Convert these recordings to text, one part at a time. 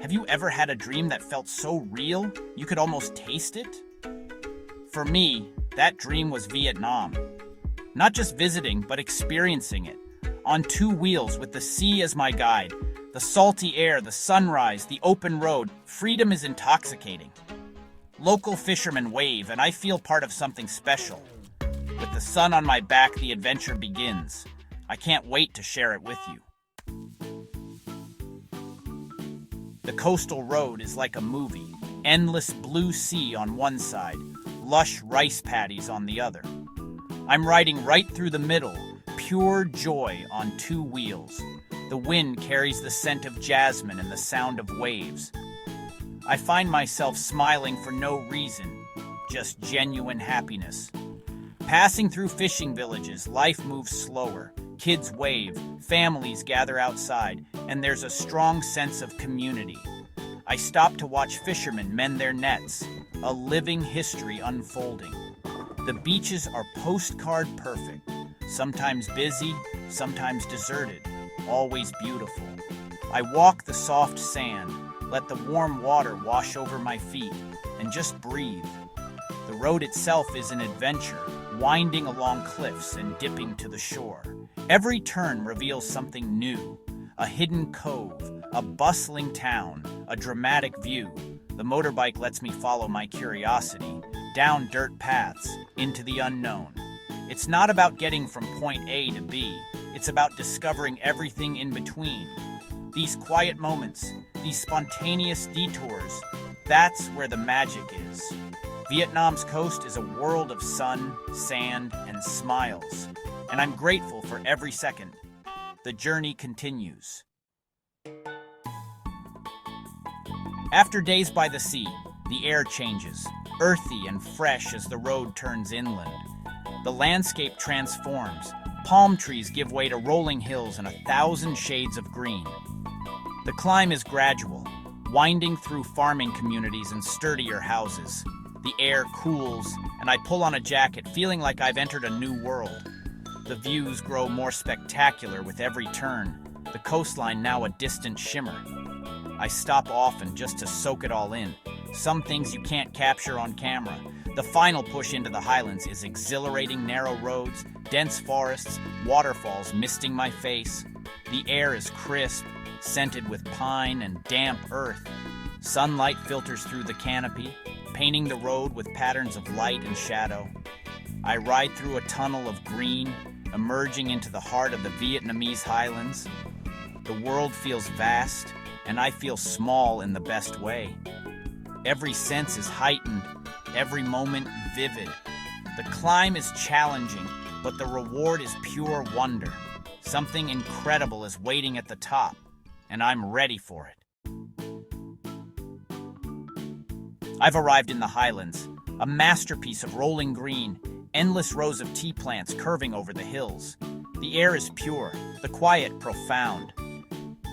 Have you ever had a dream that felt so real you could almost taste it? For me, that dream was Vietnam. Not just visiting, but experiencing it. On two wheels with the sea as my guide, the salty air, the sunrise, the open road, freedom is intoxicating. Local fishermen wave, and I feel part of something special. With the sun on my back, the adventure begins. I can't wait to share it with you. The coastal road is like a movie. Endless blue sea on one side, lush rice paddies on the other. I'm riding right through the middle, pure joy on two wheels. The wind carries the scent of jasmine and the sound of waves. I find myself smiling for no reason, just genuine happiness. Passing through fishing villages, life moves slower. Kids wave, families gather outside, and there's a strong sense of community. I stop to watch fishermen mend their nets, a living history unfolding. The beaches are postcard perfect, sometimes busy, sometimes deserted, always beautiful. I walk the soft sand, let the warm water wash over my feet, and just breathe. The road itself is an adventure, winding along cliffs and dipping to the shore. Every turn reveals something new, a hidden cove, a bustling town, a dramatic view. The motorbike lets me follow my curiosity, down dirt paths, into the unknown. It's not about getting from point A to B, it's about discovering everything in between. These quiet moments, these spontaneous detours, that's where the magic is. Vietnam's coast is a world of sun, sand, and smiles, and I'm grateful for every second. The journey continues. After days by the sea, the air changes, earthy and fresh as the road turns inland. The landscape transforms. Palm trees give way to rolling hills and 1,000 shades of green. The climb is gradual, winding through farming communities and sturdier houses. The air cools, and I pull on a jacket, feeling like I've entered a new world. The views grow more spectacular with every turn, the coastline now a distant shimmer. I stop often just to soak it all in. Some things you can't capture on camera. The final push into the highlands is exhilarating narrow roads, dense forests, waterfalls misting my face. The air is crisp, scented with pine and damp earth. Sunlight filters through the canopy, painting the road with patterns of light and shadow. I ride through a tunnel of green, emerging into the heart of the Vietnamese highlands. The world feels vast, and I feel small in the best way. Every sense is heightened, every moment vivid. The climb is challenging, but the reward is pure wonder. Something incredible is waiting at the top, and I'm ready for it. I've arrived in the highlands, a masterpiece of rolling green, endless rows of tea plants curving over the hills. The air is pure, the quiet profound.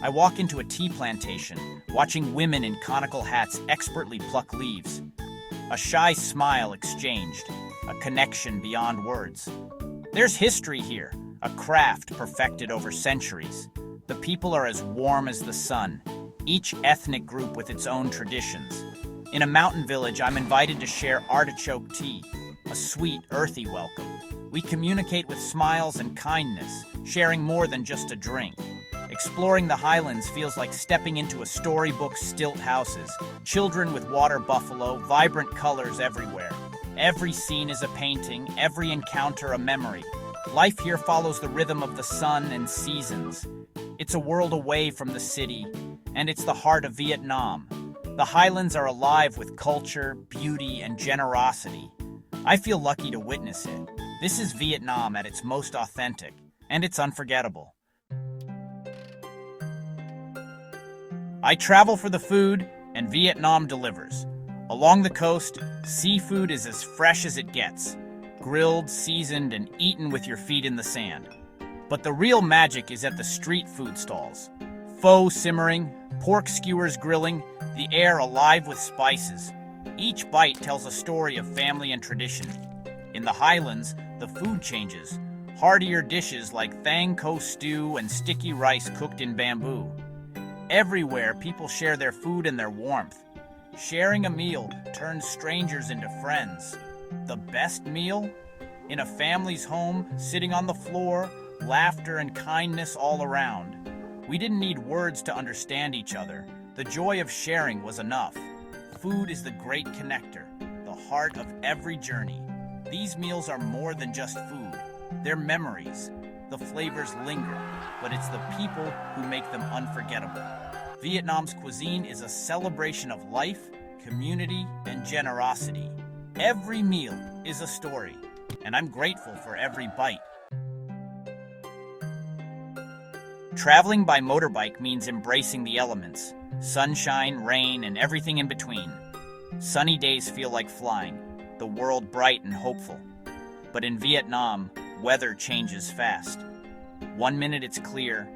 I walk into a tea plantation, watching women in conical hats expertly pluck leaves. A shy smile exchanged, a connection beyond words. There's history here, a craft perfected over centuries. The people are as warm as the sun, each ethnic group with its own traditions. In a mountain village, I'm invited to share artichoke tea, a sweet, earthy welcome. We communicate with smiles and kindness, sharing more than just a drink. Exploring the highlands feels like stepping into a storybook's stilt houses, children with water buffalo, vibrant colors everywhere. Every scene is a painting, every encounter a memory. Life here follows the rhythm of the sun and seasons. It's a world away from the city, and it's the heart of Vietnam. The highlands are alive with culture, beauty, and generosity. I feel lucky to witness it. This is Vietnam at its most authentic, and it's unforgettable. I travel for the food, and Vietnam delivers. Along the coast, seafood is as fresh as it gets, grilled, seasoned, and eaten with your feet in the sand. But the real magic is at the street food stalls. Pho simmering, pork skewers grilling, the air alive with spices. Each bite tells a story of family and tradition. In the highlands, the food changes. Heartier dishes like thang ko stew and sticky rice cooked in bamboo. Everywhere, people share their food and their warmth. Sharing a meal turns strangers into friends. The best meal? In a family's home, sitting on the floor, laughter and kindness all around. We didn't need words to understand each other. The joy of sharing was enough. Food is the great connector, the heart of every journey. These meals are more than just food. They're memories. The flavors linger, but it's the people who make them unforgettable. Vietnam's cuisine is a celebration of life, community, and generosity. Every meal is a story, and I'm grateful for every bite. Traveling by motorbike means embracing the elements, sunshine, rain, and everything in between. Sunny days feel like flying, the world bright and hopeful. But in Vietnam, weather changes fast. 1 minute it's clear,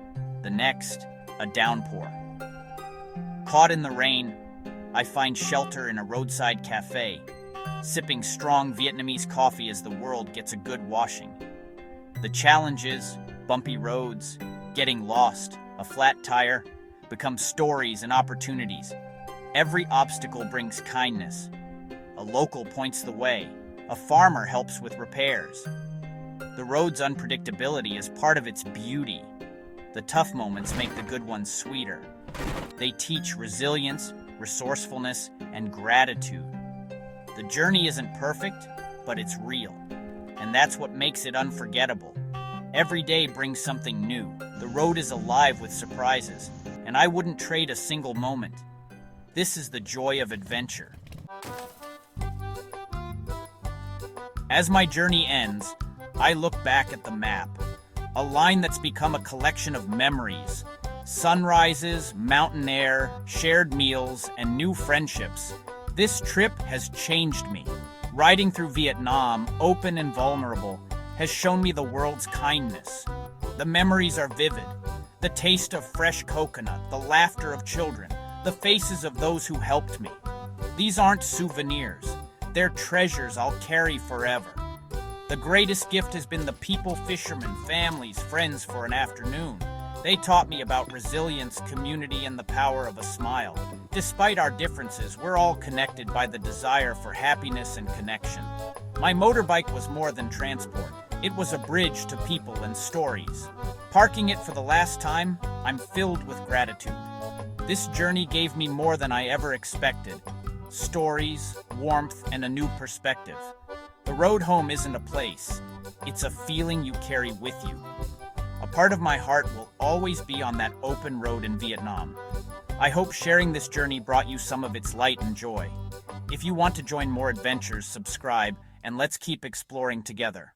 the next, a downpour. Caught in the rain, I find shelter in a roadside cafe, sipping strong Vietnamese coffee as the world gets a good washing. The challenges, bumpy roads, getting lost, a flat tire, become stories and opportunities. Every obstacle brings kindness. A local points the way. A farmer helps with repairs. The road's unpredictability is part of its beauty. The tough moments make the good ones sweeter. They teach resilience, resourcefulness, and gratitude. The journey isn't perfect, but it's real. And that's what makes it unforgettable. Every day brings something new. The road is alive with surprises, and I wouldn't trade a single moment. This is the joy of adventure. As my journey ends, I look back at the map, a line that's become a collection of memories. Sunrises, mountain air, shared meals, and new friendships. This trip has changed me. Riding through Vietnam, open and vulnerable, has shown me the world's kindness. The memories are vivid. The taste of fresh coconut, the laughter of children, the faces of those who helped me. These aren't souvenirs. They're treasures I'll carry forever. The greatest gift has been the people, fishermen, families, friends for an afternoon. They taught me about resilience, community, and the power of a smile. Despite our differences, we're all connected by the desire for happiness and connection. My motorbike was more than transport. It was a bridge to people and stories. Parking it for the last time, I'm filled with gratitude. This journey gave me more than I ever expected. Stories, warmth, and a new perspective. The road home isn't a place. It's a feeling you carry with you. A part of my heart will always be on that open road in Vietnam. I hope sharing this journey brought you some of its light and joy. If you want to join more adventures, subscribe, and let's keep exploring together.